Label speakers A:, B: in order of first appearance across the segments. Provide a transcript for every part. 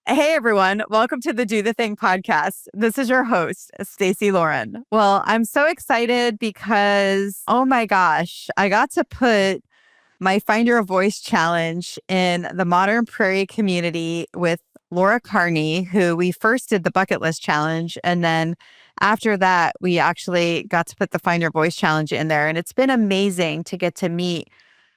A: Hey everyone, welcome to the Do the Thing podcast. This is your host, Stacey Lauren. Well, I'm so excited because oh my gosh, I got to put my Find Your Voice challenge in the Modern Prairie community with Laura Carney, who we first did the bucket list challenge. And then after that, we actually got to put the Find Your Voice challenge in there. And it's been amazing to get to meet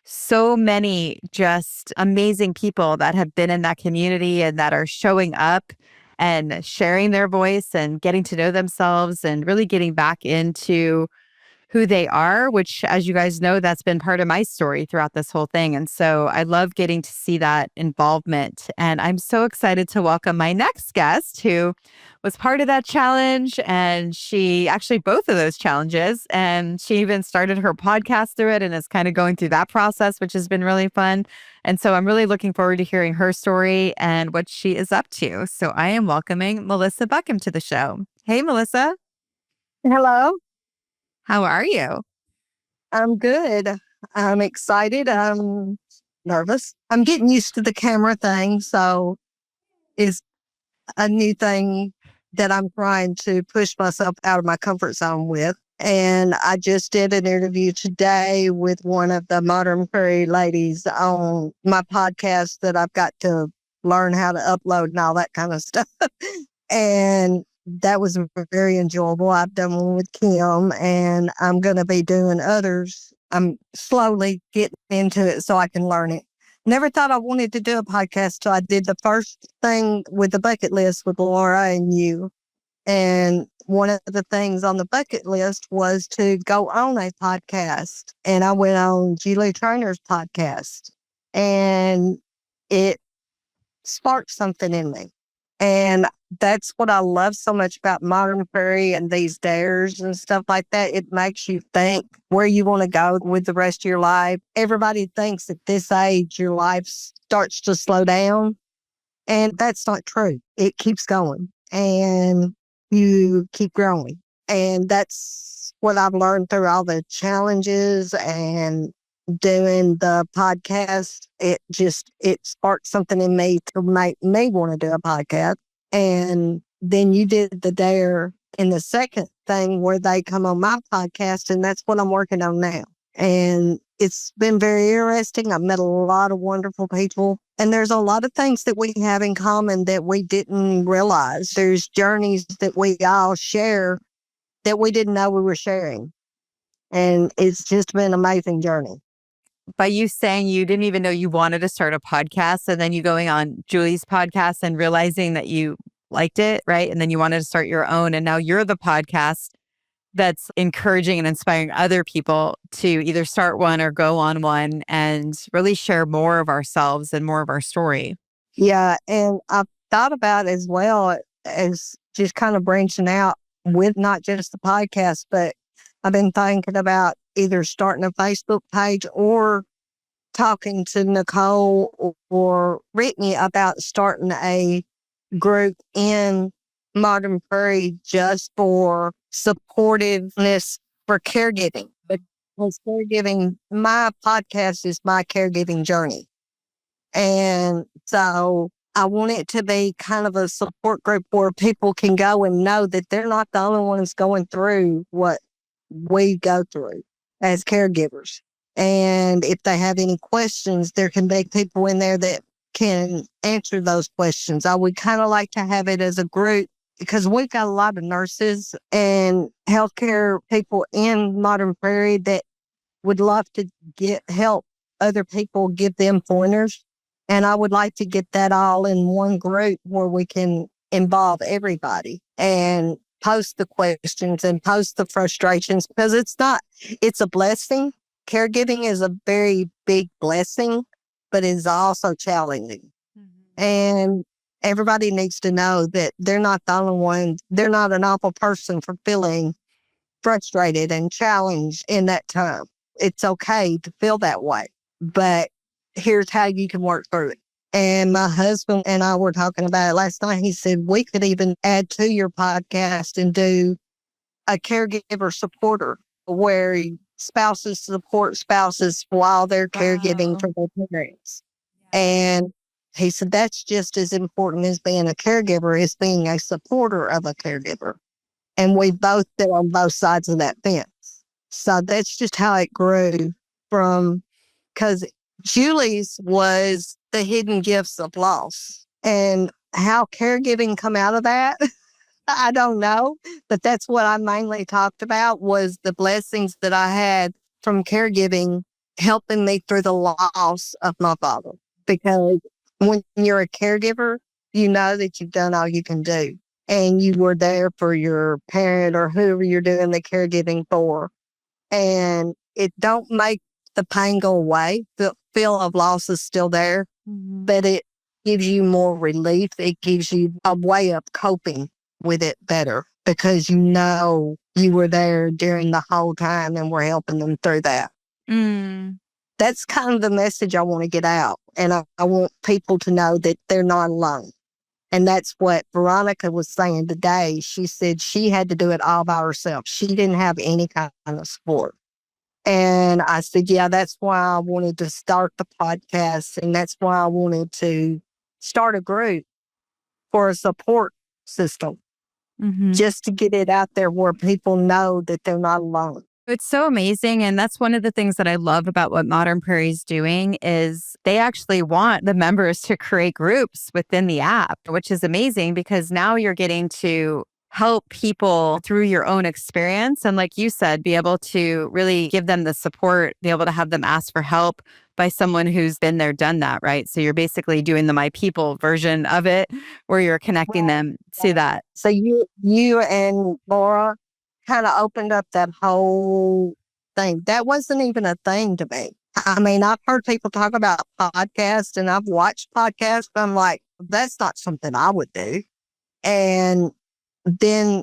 A: so many just amazing people that have been in that community and that are showing up and sharing their voice and getting to know themselves and really getting back into who they are, which, as you guys know, that's been part of my story throughout this whole thing. And so I love getting to see that involvement. And I'm so excited to welcome my next guest who was part of that challenge. And she actually both of those challenges. And she even started her podcast through it and is kind of going through that process, which has been really fun. And so I'm really looking forward to hearing her story and what she is up to. So I am welcoming Melissa Beckham to the show. Hey, Melissa.
B: Hello,
A: How are you?
B: I'm good. I'm excited. I'm nervous. I'm getting used to the camera thing. So it's a new thing that I'm trying to push myself out of my comfort zone with. And I just did an interview today with one of the Modern Prairie ladies on my podcast that I've got to learn how to upload and all that kind of stuff. And that was very enjoyable. I've done one with Kim and I'm going to be doing others. I'm slowly getting into it so I can learn it. Never thought I wanted to do a podcast. So I did the first thing with the bucket list with Laura and you. And one of the things on the bucket list was to go on a podcast. And I went on Julie Trainer's podcast and it sparked something in me. And that's what I love so much about Modern Prairie and these dares and stuff like that. It makes you think where you want to go with the rest of your life. Everybody thinks at this age, your life starts to slow down. And that's not true. It keeps going and you keep growing. And that's what I've learned through all the challenges and doing the podcast. It sparked something in me to make me want to do a podcast. And then you did the dare in the second thing where they come on my podcast. And that's what I'm working on now. And it's been very interesting. I've met a lot of wonderful people. And there's a lot of things that we have in common that we didn't realize. There's journeys that we all share that we didn't know we were sharing. And it's just been an amazing journey.
A: By you saying you didn't even know you wanted to start a podcast and then you going on Julie's podcast and realizing that you liked it, right? And then you wanted to start your own. And now you're the podcast that's encouraging and inspiring other people to either start one or go on one and really share more of ourselves and more of our story.
B: Yeah. And I've thought about as well as just kind of branching out with not just the podcast, but I've been thinking about either starting a Facebook page or talking to Nicole or Brittany about starting a group in Modern Prairie just for supportiveness for caregiving. Because caregiving, my podcast is my caregiving journey. And so I want it to be kind of a support group where people can go and know that they're not the only ones going through what we go through as caregivers. And if they have any questions, there can be people in there that can answer those questions. I would kind of like to have it as a group because we've got a lot of nurses and healthcare people in Modern Prairie that would love to get help other people, give them pointers. And I would like to get that all in one group where we can involve everybody and post the questions and post the frustrations because it's a blessing. Caregiving is a very big blessing, but it's also challenging. Mm-hmm. And everybody needs to know that they're not the only one. They're not an awful person for feeling frustrated and challenged in that time. It's okay to feel that way, but here's how you can work through it. And my husband and I were talking about it last night. He said, we could even add to your podcast and do a caregiver supporter where spouses support spouses while they're caregiving for their parents. And He said, that's just as important as being a caregiver as being a supporter of a caregiver. And we both been on both sides of that fence. So that's just how it grew from, because Julie's was the hidden gifts of loss. And how caregiving come out of that, I don't know. But that's what I mainly talked about was the blessings that I had from caregiving helping me through the loss of my father. Because when you're a caregiver, you know that you've done all you can do. And you were there for your parent or whoever you're doing the caregiving for. And it don't make the pain go away. The feel of loss is still there, but it gives you more relief. It gives you a way of coping with it better because you know you were there during the whole time and we're helping them through that.
A: Mm.
B: That's kind of the message I want to get out. And I want people to know that they're not alone. And that's what Veronica was saying today. She said she had to do it all by herself. She didn't have any kind of support. And I said, yeah, that's why I wanted to start the podcast. And that's why I wanted to start a group for a support system, just to get it out there where people know that they're not alone.
A: It's so amazing. And that's one of the things that I love about what Modern Prairie is doing is they actually want the members to create groups within the app, which is amazing because now you're getting to help people through your own experience. And like you said, be able to really give them the support, be able to have them ask for help by someone who's been there, done that, right? So you're basically doing the My People version of it where you're connecting them to that.
B: So you and Laura kind of opened up that whole thing. That wasn't even a thing to me. I mean, I've heard people talk about podcasts and I've watched podcasts, but I'm like, that's not something I would do. And then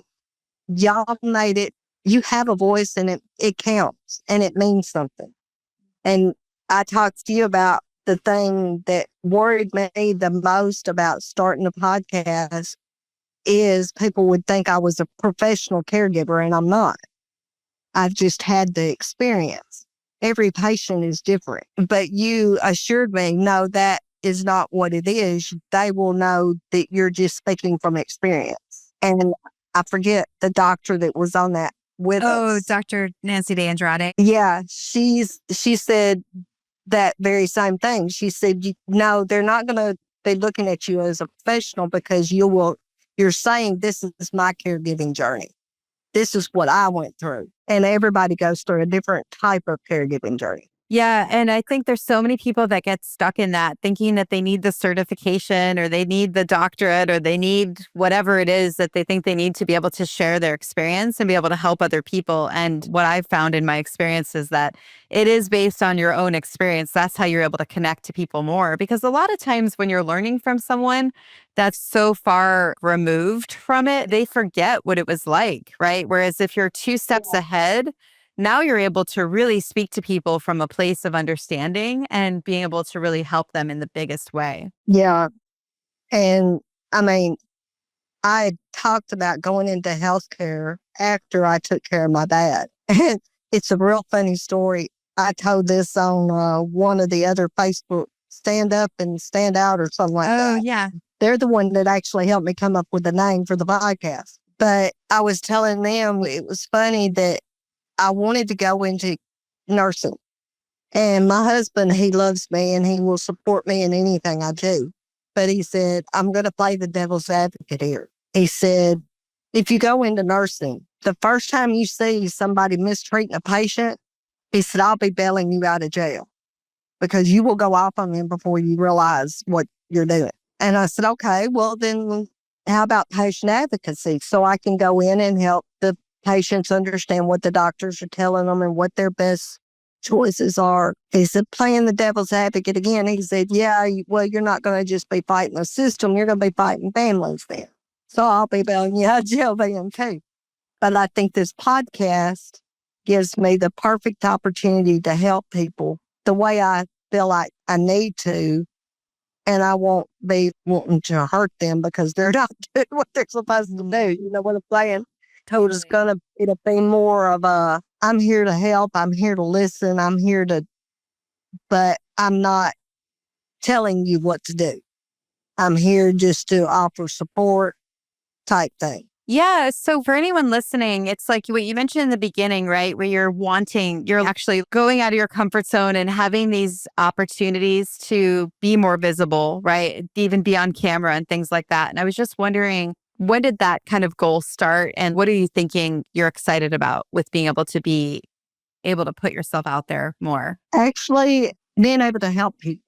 B: y'all made it, you have a voice and it counts and it means something. And I talked to you about the thing that worried me the most about starting a podcast is people would think I was a professional caregiver and I'm not. I've just had the experience. Every patient is different, but you assured me, no, that is not what it is. They will know that you're just speaking from experience. And I forget the doctor that was on that with us.
A: Oh, Dr. Nancy De Andrade.
B: Yeah, she said that very same thing. She said, no, they're not going to be looking at you as a professional because you're saying this is my caregiving journey. This is what I went through. And everybody goes through a different type of caregiving journey.
A: Yeah. And I think there's so many people that get stuck in that thinking that they need the certification or they need the doctorate or they need whatever it is that they think they need to be able to share their experience and be able to help other people. And what I've found in my experience is that it is based on your own experience. That's how you're able to connect to people more. Because a lot of times when you're learning from someone that's so far removed from it, they forget what it was like, right? Whereas if you're 2 steps ahead, now you're able to really speak to people from a place of understanding and being able to really help them in the biggest way.
B: Yeah. And I mean, I talked about going into healthcare after I took care of my dad. And it's a real funny story. I told this on one of the other Facebook Stand Up and Stand Out or something like that.
A: Oh, yeah.
B: They're the one that actually helped me come up with the name for the podcast. But I was telling them it was funny that I wanted to go into nursing. And my husband, he loves me and he will support me in anything I do. But he said, I'm going to play the devil's advocate here. He said, if you go into nursing, the first time you see somebody mistreating a patient, he said, I'll be bailing you out of jail because you will go off on them before you realize what you're doing. And I said, okay, well then how about patient advocacy? So I can go in and help the patients understand what the doctors are telling them and what their best choices are. He said, playing the devil's advocate again. He said, yeah, well, you're not going to just be fighting the system. You're going to be fighting families then. So I'll be bailing you out of jail then too. But I think this podcast gives me the perfect opportunity to help people the way I feel like I need to. And I won't be wanting to hurt them because they're not doing what they're supposed to do. You know what I'm saying? So it'll be more of a, I'm here to help. I'm here to listen. but I'm not telling you what to do. I'm here just to offer support type thing.
A: Yeah. So for anyone listening, it's like what you mentioned in the beginning, right? Where you're actually going out of your comfort zone and having these opportunities to be more visible, right? Even be on camera and things like that. And I was just wondering, when did that kind of goal start? And what are you thinking you're excited about with being able to put yourself out there more?
B: Actually, being able to help people,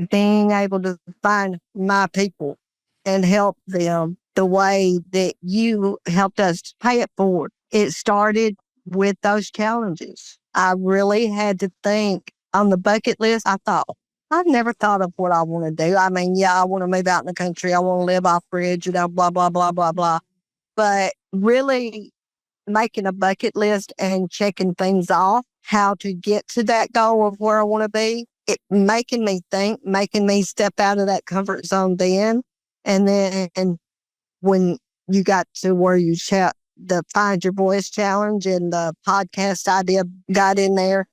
B: being able to find my people and help them the way that you helped us to pay it forward. It started with those challenges. I really had to think on the bucket list. I thought, I've never thought of what I want to do. I mean, yeah, I want to move out in the country. I want to live off bridge, blah, blah, blah, blah, blah. But really making a bucket list and checking things off, how to get to that goal of where I want to be, it making me think, making me step out of that comfort zone then. And then when you got to where you the Find Your Voice challenge and the podcast idea got in there.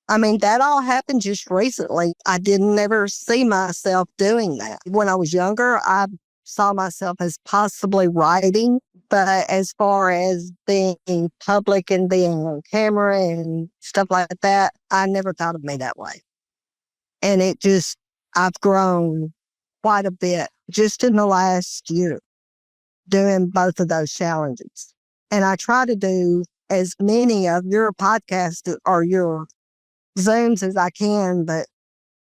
B: I mean, that all happened just recently. I didn't ever see myself doing that. When I was younger, I saw myself as possibly writing, but as far as being public and being on camera and stuff like that, I never thought of me that way. And I've grown quite a bit just in the last year doing both of those challenges. And I try to do as many of your podcasts or your Zooms as I can, but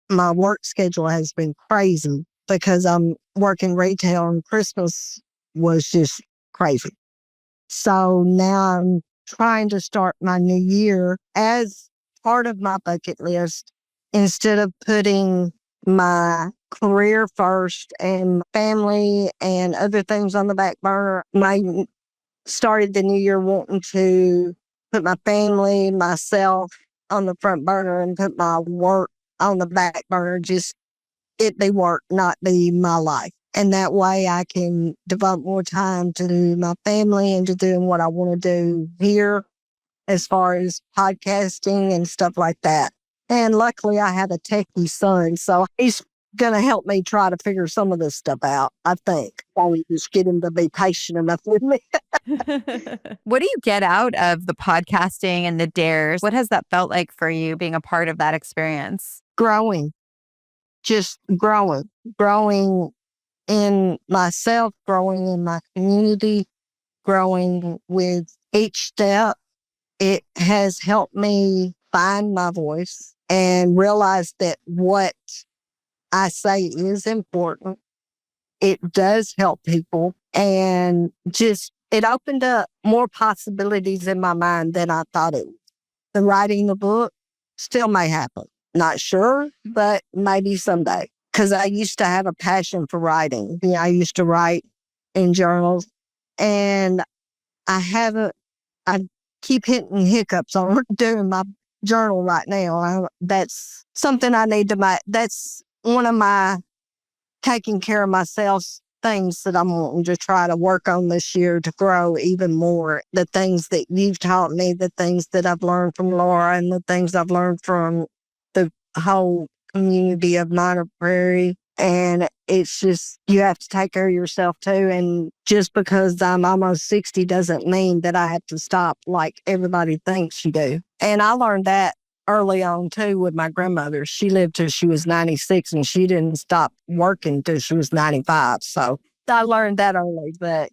B: my work schedule has been crazy because I'm working retail and Christmas was just crazy. So now I'm trying to start my new year as part of my bucket list instead of putting my career first and family and other things on the back burner. I started the new year wanting to put my family, myself on the front burner and put my work on the back burner. Just it be work, not be my life. And that way I can devote more time to my family and to doing what I want to do here as far as podcasting and stuff like that. And luckily I have a techie son, so he's going to help me try to figure some of this stuff out, I think. Only just get him to be patient enough with me.
A: What do you get out of the podcasting and the dares? What has that felt like for you being a part of that experience?
B: Growing, just growing in myself, growing in my community, growing with each step. It has helped me find my voice and realize that what I say is important. It does help people, and just it opened up more possibilities in my mind than I thought it would. The writing the book still may happen. Not sure, but maybe someday. Because I used to have a passion for writing. I used to write in journals, and I keep hitting hiccups on doing my journal right now. That's something I need to make. That's one of my taking care of myself things that I'm wanting to try to work on this year to grow even more. The things that you've taught me, the things that I've learned from Laura, and the things I've learned from the whole community of Minor Prairie. And it's just, you have to take care of yourself too. And just because I'm almost 60 doesn't mean that I have to stop like everybody thinks you do. And I learned that early on too with my grandmother. She lived till she was 96 and she didn't stop working till she was 95. So I learned that early, but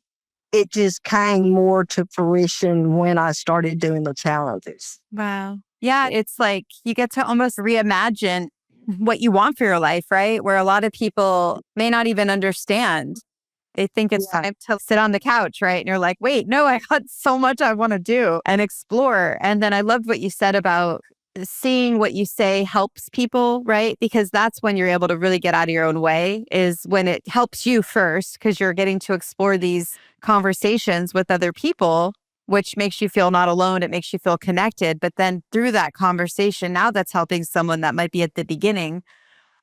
B: it just came more to fruition when I started doing the challenges.
A: Wow. Yeah, it's like you get to almost reimagine what you want for your life, right? Where a lot of people may not even understand. They think it's time to sit on the couch, right? And you're like, wait, no, I got so much I want to do and explore. And then I loved what you said about seeing what you say helps people, right? Because that's when you're able to really get out of your own way, is when it helps you first, because you're getting to explore these conversations with other people, which makes you feel not alone. It makes you feel connected. But then through that conversation, now that's helping someone that might be at the beginning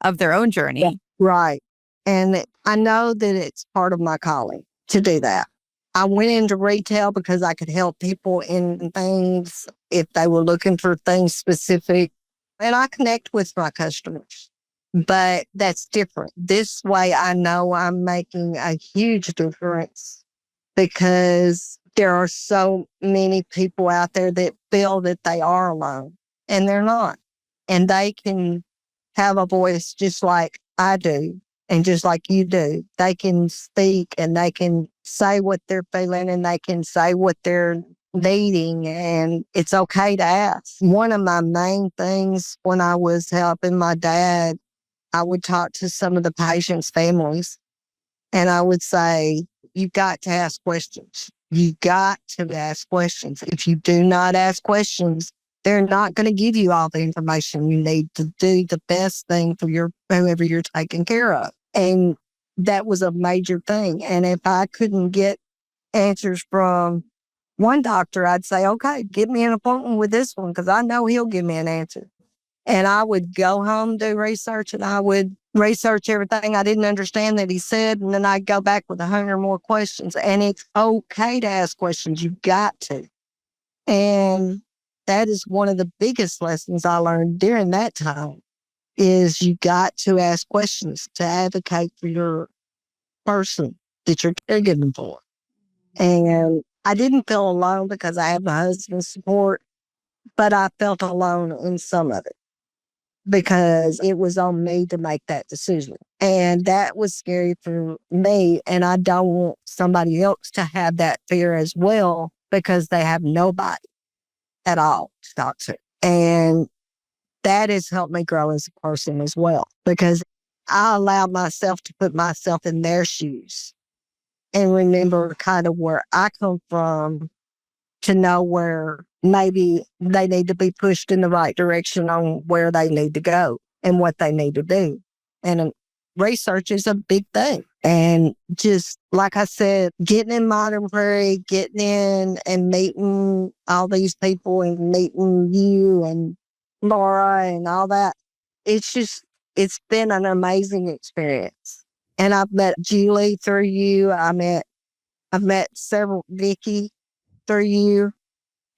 A: of their own journey.
B: Yeah, right. And I know that it's part of my calling to do that. I went into retail because I could help people in things if they were looking for things specific. And I connect with my customers. but that's different. This way, I know I'm making a huge difference because there are so many people out there that feel that they are alone and they're not. And they can have a voice just like I do and just like you do. They can speak and they can say what they're feeling and they can say what they're needing, and it's okay to ask. One of my main things when I was helping my dad, I would talk to some of the patients' families and I would say, you got to ask questions. You got to ask questions. If you do not ask questions, they're not going to give you all the information you need to do the best thing for your whoever you're taking care of. And that was a major thing. And if I couldn't get answers from one doctor, I'd say, okay, give me an appointment with this one because I know he'll give me an answer. And I would go home, do research, and I would research everything I didn't understand that he said. And then I'd go back with 100 more questions. And it's okay to ask questions. You've got to. And that is one of the biggest lessons I learned during that time is you got to ask questions to advocate for your person that you're caregiving for. And I didn't feel alone because I have my husband's support, but I felt alone in some of it because it was on me to make that decision. And that was scary for me. And I don't want somebody else to have that fear as well because they have nobody at all to talk to. And that has helped me grow as a person as well because I allowed myself to put myself in their shoes and remember kind of where I come from to know where maybe they need to be pushed in the right direction on where they need to go and what they need to do. And research is a big thing. And just like I said, getting in Modern Prairie, getting in and meeting all these people and meeting you and Laura and all that, it's been an amazing experience. And I've met Julie through you. I've met several Vicky through you.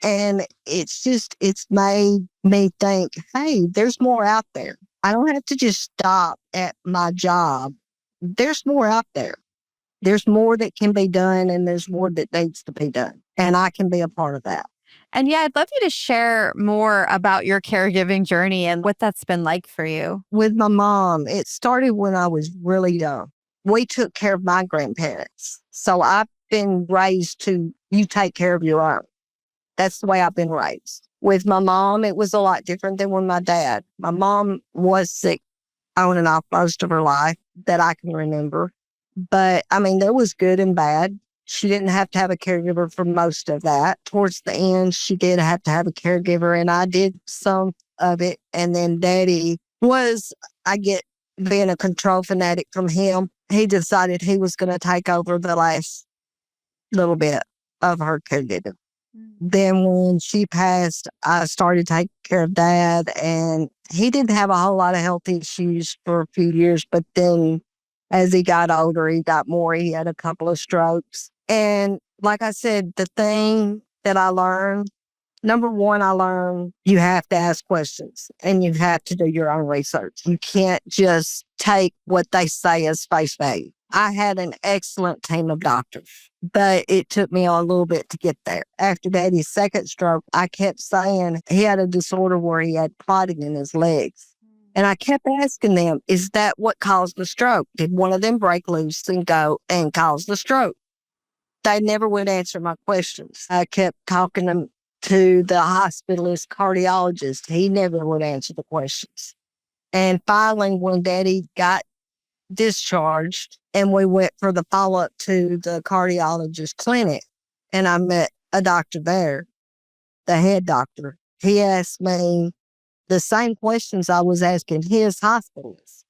B: And it's made me think, hey, there's more out there. I don't have to just stop at my job. There's more out there. There's more that can be done and there's more that needs to be done. And I can be a part of that.
A: And yeah, I'd love you to share more about your caregiving journey and what that's been like for you.
B: With my mom, it started when I was really young. We took care of my grandparents. So I've been raised to, you take care of your own. That's the way I've been raised. With my mom, it was a lot different than with my dad. My mom was sick on and off most of her life that I can remember. But I mean, there was good and bad. She didn't have to have a caregiver for most of that. Towards the end, she did have to have a caregiver, and I did some of it. And then Daddy was, I get being a control fanatic from him. He decided he was going to take over the last little bit of her caregiving. Then when she passed, I started taking care of Dad, and he didn't have a whole lot of health issues for a few years. But then as he got older, he got more. He had a couple of strokes. And like I said, the thing that I learned, number one, I learned you have to ask questions and you have to do your own research. You can't just take what they say as face value. I had an excellent team of doctors, but it took me a little bit to get there. After Daddy's second stroke, I kept saying he had a disorder where he had clotting in his legs. And I kept asking them, is that what caused the stroke? Did one of them break loose and go and cause the stroke? They never would answer my questions. I kept talking to the hospitalist cardiologist. He never would answer the questions. And finally, when Daddy got discharged and we went for the follow-up to the cardiologist clinic, and I met a doctor there, the head doctor. He asked me the same questions I was asking his hospitalist.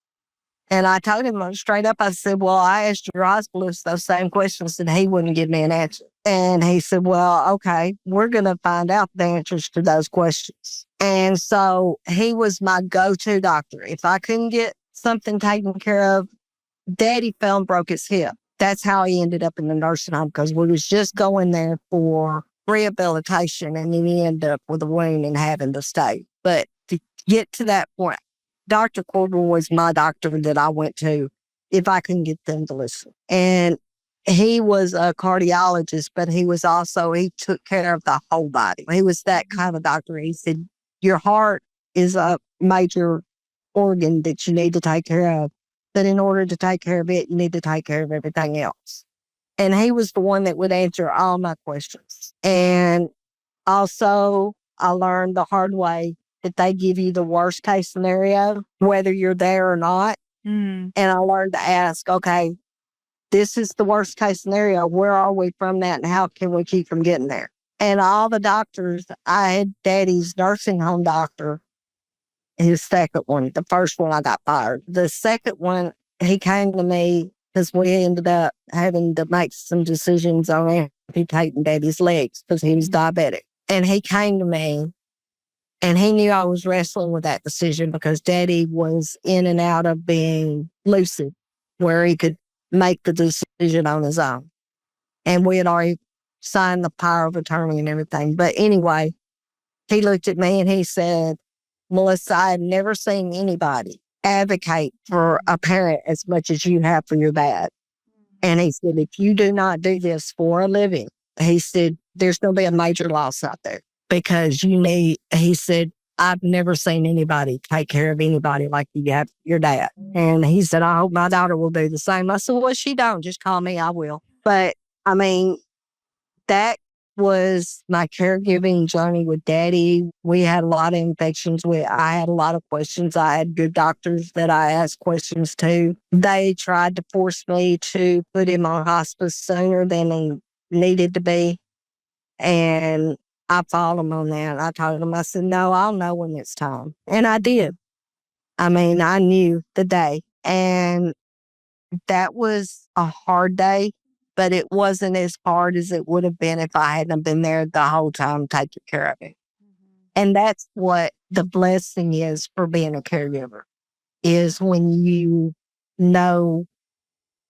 B: And I told him straight up, I said, well, I asked your hospitalist those same questions and he wouldn't give me an answer. And he said, well, okay, we're going to find out the answers to those questions. And so he was my go-to doctor. If I couldn't get something taken care of, Daddy fell and broke his hip. That's how he ended up in the nursing home because we was just going there for rehabilitation and then he ended up with a wound and having to stay. But to get to that point, Dr. Corbin was my doctor that I went to if I can get them to listen. And he was a cardiologist, but he took care of the whole body. He was that kind of doctor. He said, your heart is a major organ that you need to take care of. But in order to take care of it, you need to take care of everything else. And he was the one that would answer all my questions. And also, I learned the hard way that they give you the worst case scenario, whether you're there or not.
A: Mm.
B: And I learned to ask, okay, this is the worst case scenario. Where are we from that? And how can we keep from getting there? And all the doctors, I had Daddy's nursing home doctor, his second one. The first one I got fired. The second one, he came to me because we ended up having to make some decisions on amputating Daddy's legs because he was diabetic. And he came to me and he knew I was wrestling with that decision because Daddy was in and out of being lucid, where he could make the decision on his own. And we had already signed the power of attorney and everything. But anyway, he looked at me and he said, Melissa, I've never seen anybody advocate for a parent as much as you have for your dad. And he said, if you do not do this for a living, he said, there's going to be a major loss out there because he said, I've never seen anybody take care of anybody like you have your dad. And he said, I hope my daughter will do the same. I said, well, she don't. Just call me. I will. But I mean, that was my caregiving journey with Daddy. We had a lot of infections. I had a lot of questions. I had good doctors that I asked questions to. They tried to force me to put him on hospice sooner than he needed to be. And I fought him on that. I told him, I said, no, I'll know when it's time. And I did. I mean, I knew the day. And that was a hard day, but it wasn't as hard as it would have been if I hadn't been there the whole time taking care of it. And that's what the blessing is for being a caregiver, is when you know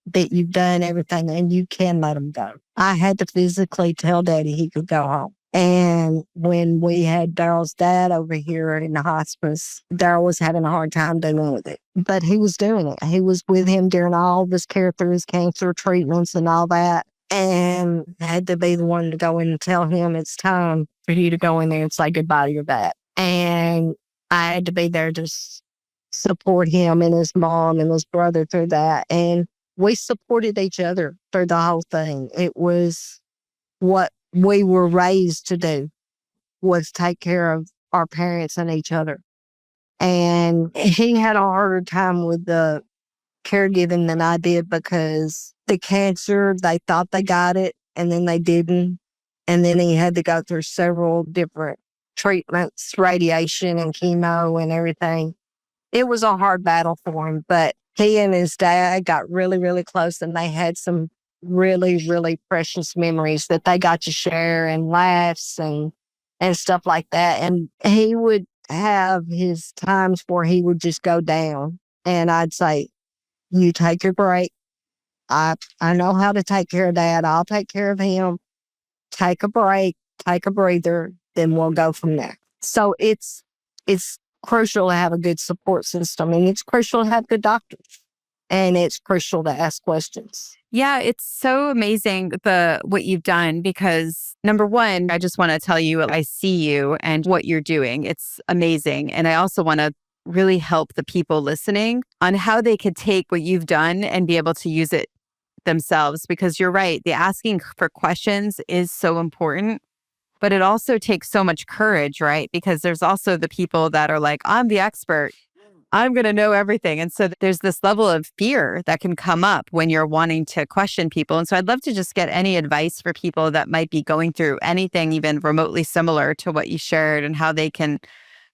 B: that you've done everything and you can let him go. I had to physically tell Daddy he could go home. And when we had Daryl's dad over here in the hospice, Daryl was having a hard time dealing with it. But he was doing it. He was with him during all of his care through his cancer treatments and all that. And I had to be the one to go in and tell him it's time for you to go in there and say goodbye to your dad. And I had to be there to support him and his mom and his brother through that. And we supported each other through the whole thing. It was what we were raised to do, was take care of our parents and each other. And he had a harder time with the caregiving than I did because the cancer, they thought they got it and then they didn't. And then he had to go through several different treatments, radiation and chemo and everything. It was a hard battle for him, but he and his dad got really, really close and they had some really, really precious memories that they got to share and laughs and stuff like that. And he would have his times where he would just go down and I'd say, you take your break. I know how to take care of Dad. I'll take care of him. Take a break, take a breather, then we'll go from there. So it's crucial to have a good support system and it's crucial to have good doctors and it's crucial to ask questions.
A: Yeah, it's so amazing what you've done because number one, I just want to tell you I see you and what you're doing. It's amazing. And I also want to really help the people listening on how they could take what you've done and be able to use it themselves because you're right. The asking for questions is so important. But it also takes so much courage, right? Because there's also the people that are like, I'm the expert. I'm going to know everything. And so there's this level of fear that can come up when you're wanting to question people. And so I'd love to just get any advice for people that might be going through anything even remotely similar to what you shared and how they can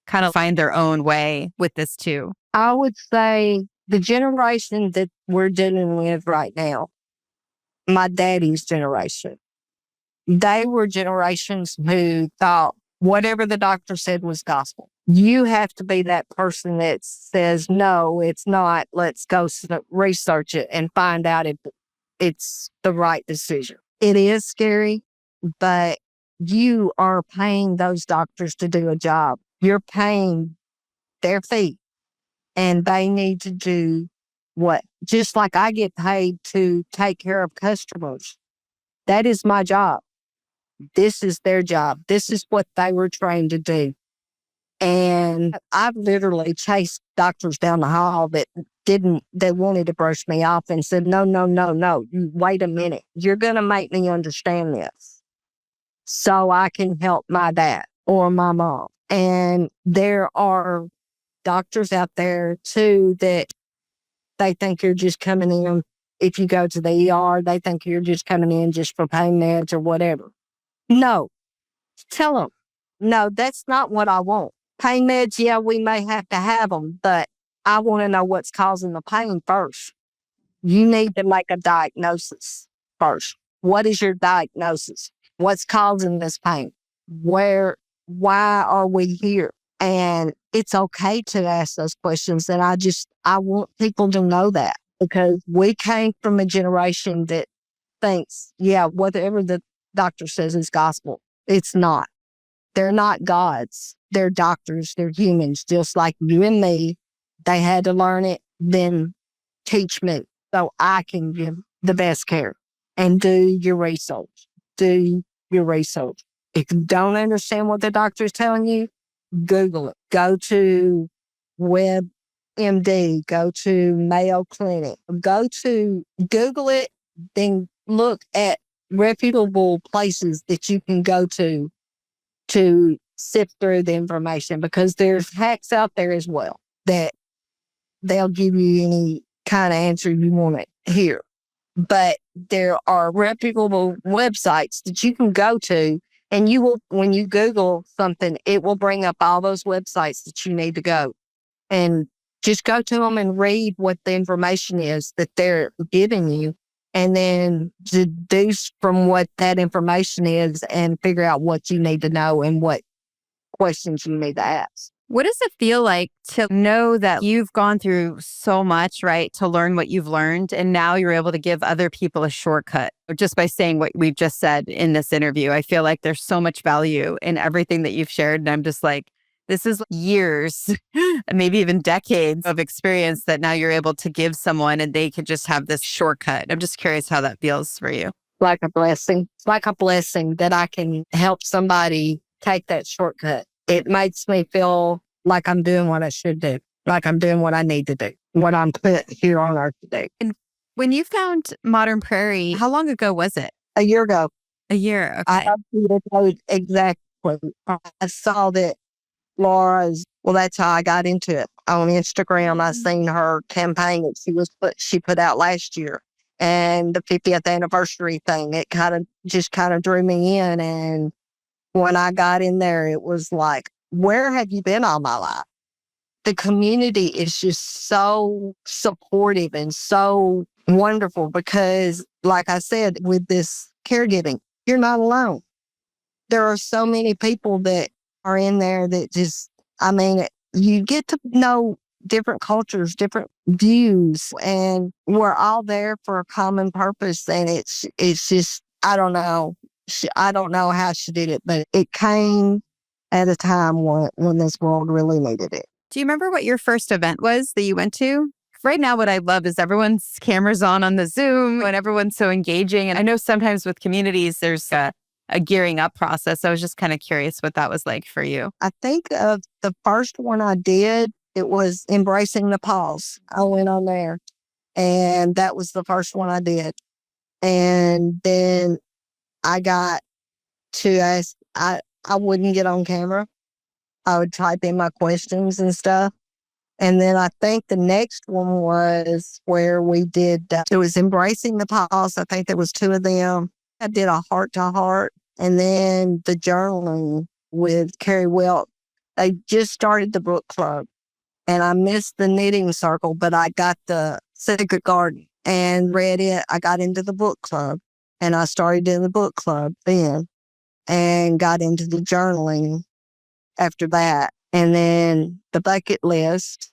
A: kind of find their own way with this too.
B: I would say the generation that we're dealing with right now, my daddy's generation, they were generations who thought whatever the doctor said was gospel. You have to be that person that says, no, it's not. Let's go research it and find out if it's the right decision. It is scary, but you are paying those doctors to do a job. You're paying their fee and they need to do what, just like I get paid to take care of customers. That is my job. This is their job. This is what they were trained to do. And I've literally chased doctors down the hall that wanted to brush me off and said, no, no, no, no, wait a minute. You're going to make me understand this so I can help my dad or my mom. And there are doctors out there too that they think you're just coming in. If you go to the ER, they think you're just coming in just for pain meds or whatever. No, tell them, no, that's not what I want. Pain meds, yeah, we may have to have them, but I want to know what's causing the pain first. You need to make a diagnosis first. What is your diagnosis? What's causing this pain? Why are we here? And it's okay to ask those questions. And I want people to know that, because we came from a generation that thinks, yeah, whatever the doctor says is gospel. It's not. They're not gods. They're doctors. They're humans, just like you and me. They had to learn it, then teach me so I can give the best care. And do your research. Do your research. If you don't understand what the doctor is telling you, Google it. Go to WebMD. Go to Mayo Clinic. Google it, then look at reputable places that you can go to sift through the information, because there's hacks out there as well that they'll give you any kind of answer you want to hear. But there are reputable websites that you can go to, and when you Google something, it will bring up all those websites that you need to go. And just go to them and read what the information is that they're giving you, and then deduce from what that information is and figure out what you need to know and what questions you need to ask.
A: What does it feel like to know that you've gone through so much, right, to learn what you've learned, and now you're able to give other people a shortcut just by saying what we've just said in this interview? I feel like there's so much value in everything that you've shared. And I'm just like, this is years, maybe even decades of experience that now you're able to give someone and they could just have this shortcut. I'm just curious how that feels for you.
B: Like a blessing. It's like a blessing that I can help somebody take that shortcut. It makes me feel like I'm doing what I should do, like I'm doing what I need to do, what I'm put here on earth to do.
A: And when you found Modern Prairie, how long ago was it?
B: A year ago.
A: A year. Okay.
B: I know exactly. I saw that Laura's, well, that's how I got into it. On Instagram, I seen her campaign that she put out last year, and the 50th anniversary thing. It kind of drew me in. And when I got in there, it was like, where have you been all my life? The community is just so supportive and so wonderful, because, like I said, with this caregiving, you're not alone. There are so many people that are in there that just, you get to know different cultures, different views, and we're all there for a common purpose. And it's just, I don't know. I don't know how she did it, but it came at a time when this world really needed it.
A: Do you remember what your first event was that you went to? Right now, what I love is everyone's cameras on the Zoom, and everyone's so engaging. And I know sometimes with communities, there's a gearing up process. I was just kind of curious what that was like for you.
B: I think of the first one I did, it was Embracing the Pause. I went on there, and that was the first one I did. And then I got to ask, I wouldn't get on camera. I would type in my questions and stuff. And then I think the next one was where we did, it was Embracing the Pause. I think there was 2 of them. I did a heart to heart, and then the journaling with Carrie Welch. They just started the book club, and I missed the knitting circle, but I got the Secret Garden and read it. I got into the book club, and I started in the book club then, and got into the journaling after that. And then the bucket list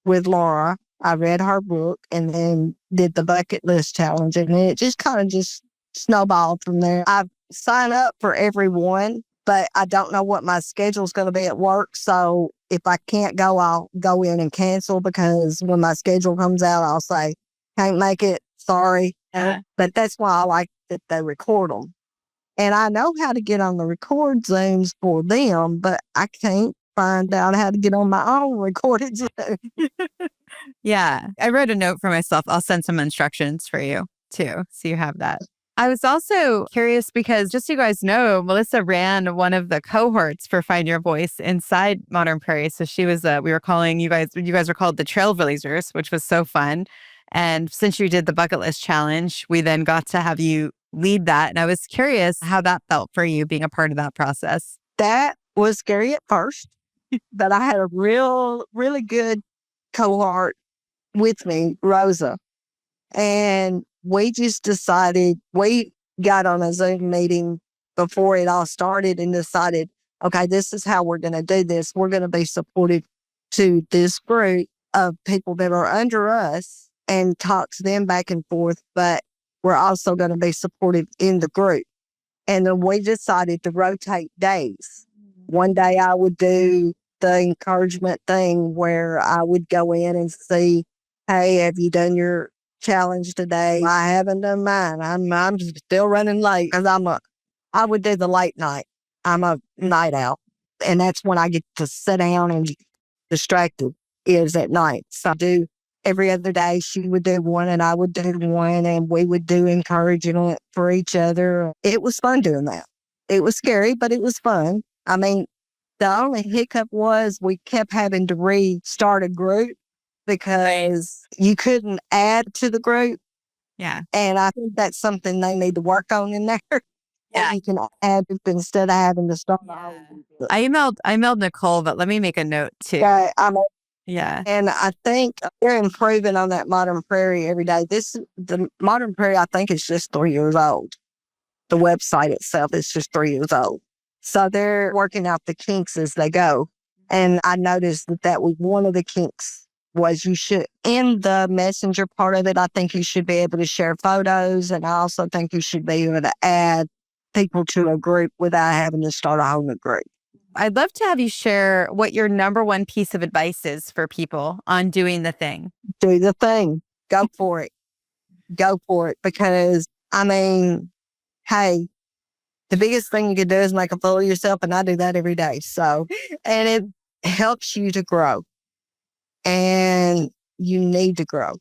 B: with Laura. I read her book and then did the bucket list challenge. And it just kind of just snowballed from there. I've signed up for every one. but I don't know what my schedule's going to be at work. So if I can't go, I'll go in and cancel, because when my schedule comes out, I'll say, can't make it. Sorry. But that's why I like that they record them. And I know how to get on the record Zooms for them, but I can't find out how to get on my own recorded Zoom.
A: Yeah. I wrote a note for myself. I'll send some instructions for you too, so you have that. I was also curious because, just so you guys know, Melissa ran one of the cohorts for Find Your Voice inside Modern Prairie. So she was, we were calling you guys were called the Trailblazers, which was so fun. And since you did the bucket list challenge, we then got to have you lead that. And I was curious how that felt for you being a part of that process.
B: That was scary at first, but I had a really good cohort with me, Rosa. And we just decided, we got on a Zoom meeting before it all started and decided, okay, this is how we're going to do this. We're going to be supportive to this group of people that are under us and talk to them back and forth, but we're also going to be supportive in the group. And then we decided to rotate days. One day I would do the encouragement thing where I would go in and see, hey, have you done your challenge today? I haven't done mine. I'm still running late because I would do the late night. I'm a night owl. And that's when I get to sit down and distracted, is at night. So I do every other day. She would do one and I would do one, and we would do encouragement for each other. It was fun doing that. It was scary, but it was fun. I mean, the only hiccup was we kept having to restart a group because you couldn't add to the group.
A: Yeah.
B: And I think that's something they need to work on in there.
A: Yeah.
B: You can add instead of having to start.
A: I emailed Nicole, but let me make a note too.
B: Okay,
A: Yeah.
B: and I think they're improving on that Modern Prairie every day. The Modern Prairie, I think, is just 3 years old. The website itself is just 3 years old. So they're working out the kinks as they go. And I noticed that was one of the kinks was you should, in the messenger part of it, I think you should be able to share photos. And I also think you should be able to add people to a group without having to start a whole new group.
A: I'd love to have you share what your number one piece of advice is for people on doing the thing.
B: Do the thing. Go for it. Go for it. Because, I mean, hey, the biggest thing you can do is make a fool of yourself, and I do that every day. So, and it helps you to grow. And you need to grow.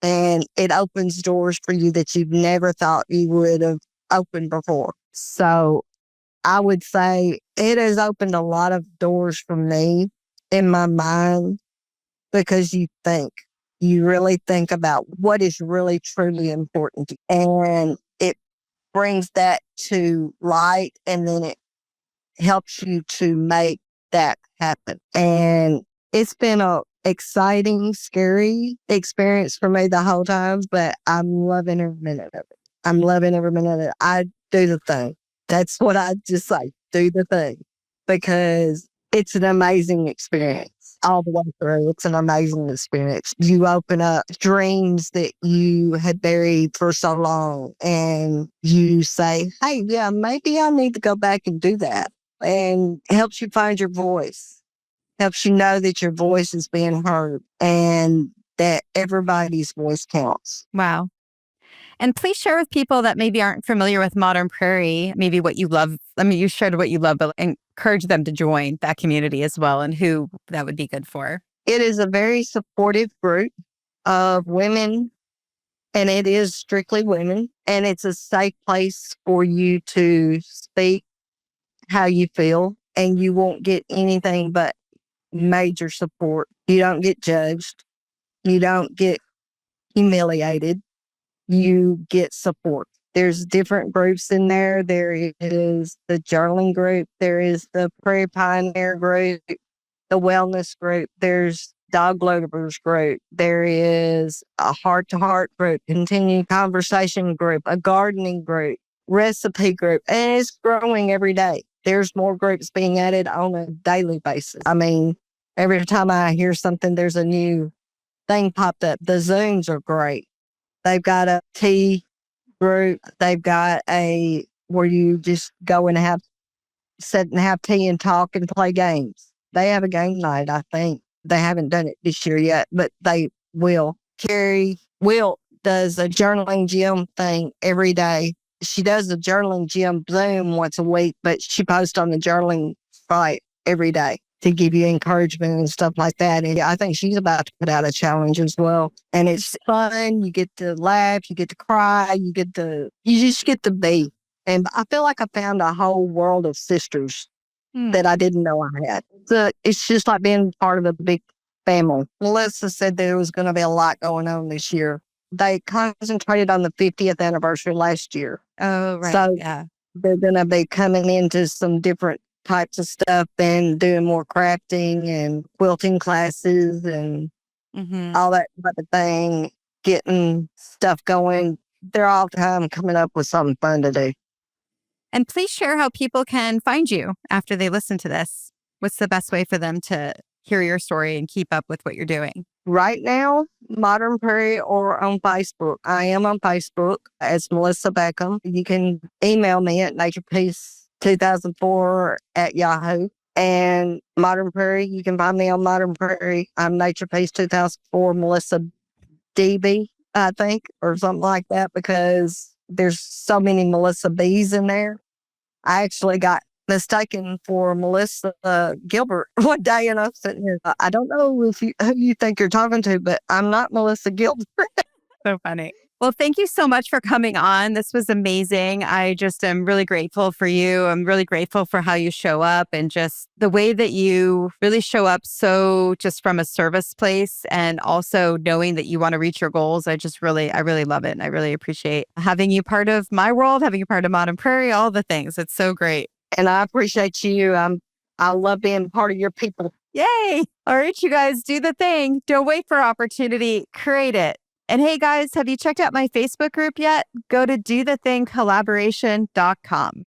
B: And it opens doors for you that you've never thought you would have opened before. So I would say it has opened a lot of doors for me in my mind, because you really think about what is really truly important. And it brings that to light, and then it helps you to make that happen. And it's been a exciting, scary experience for me the whole time, but I'm loving every minute of it. I'm loving every minute of it. I do the thing. That's what I just say. Do the thing, because it's an amazing experience all the way through. It's an amazing experience. You open up dreams that you had buried for so long, and you say, hey, yeah, maybe I need to go back and do that. And it helps you find your voice, helps you know that your voice is being heard and that everybody's voice counts.
A: Wow. And please share with people that maybe aren't familiar with Modern Prairie, maybe what you love. I mean, you shared what you love, but encourage them to join that community as well, and who that would be good for.
B: It is a very supportive group of women, and it is strictly women. And it's a safe place for you to speak how you feel, and you won't get anything but major support. You don't get judged. You don't get humiliated. You get support. There's different groups in there. There is the journaling group. There is the Prairie Pioneer group, the wellness group. There's dog lovers group. There is a heart-to-heart group, continuing conversation group, a gardening group, recipe group. And it's growing every day. There's more groups being added on a daily basis. I mean, every time I hear something, there's a new thing popped up. The Zooms are great. They've got a tea group. They've got where you just go and have sit and have tea and talk and play games. They have a game night, I think. They haven't done it this year yet, but they will. Carrie Will does a journaling gym thing every day. She does a journaling gym Zoom once a week, but she posts on the journaling site every day to give you encouragement and stuff like that. And I think she's about to put out a challenge as well. And it's fun. You get to laugh, you get to cry, you just get to be. And I feel like I found a whole world of sisters that I didn't know I had. So it's just like being part of a big family. Melissa said there was going to be a lot going on this year. They concentrated on the 50th anniversary last year.
A: Oh, right.
B: So
A: yeah.
B: they're going to be coming into some different types of stuff and doing more crafting and quilting classes and all that type of thing, getting stuff going. They're all the time coming up with something fun to do.
A: And please share how people can find you after they listen to this. What's the best way for them to hear your story and keep up with what you're doing?
B: Right now, Modern Prairie or on Facebook. I am on Facebook as Melissa Beckham. You can email me at naturepeace2004@yahoo. And Modern Prairie, you can find me on Modern Prairie. I'm naturepeace2004 Melissa DB, I think, or something like that, because there's so many Melissa B's in there. I actually got mistaken for Melissa Gilbert one day, and I'm sitting here. I don't know who you think you're talking to, but I'm not Melissa Gilbert.
A: So funny. Well, thank you so much for coming on. This was amazing. I just am really grateful for you. I'm really grateful for how you show up and just the way that you really show up. So just from a service place and also knowing that you want to reach your goals. I really love it. And I really appreciate having you part of my world, having you part of Modern Prairie, all the things. It's so great.
B: And I appreciate you. I love being part of your people.
A: Yay. All right, you guys, do the thing. Don't wait for opportunity. Create it. And hey, guys, have you checked out my Facebook group yet? Go to dothethingcollaboration.com.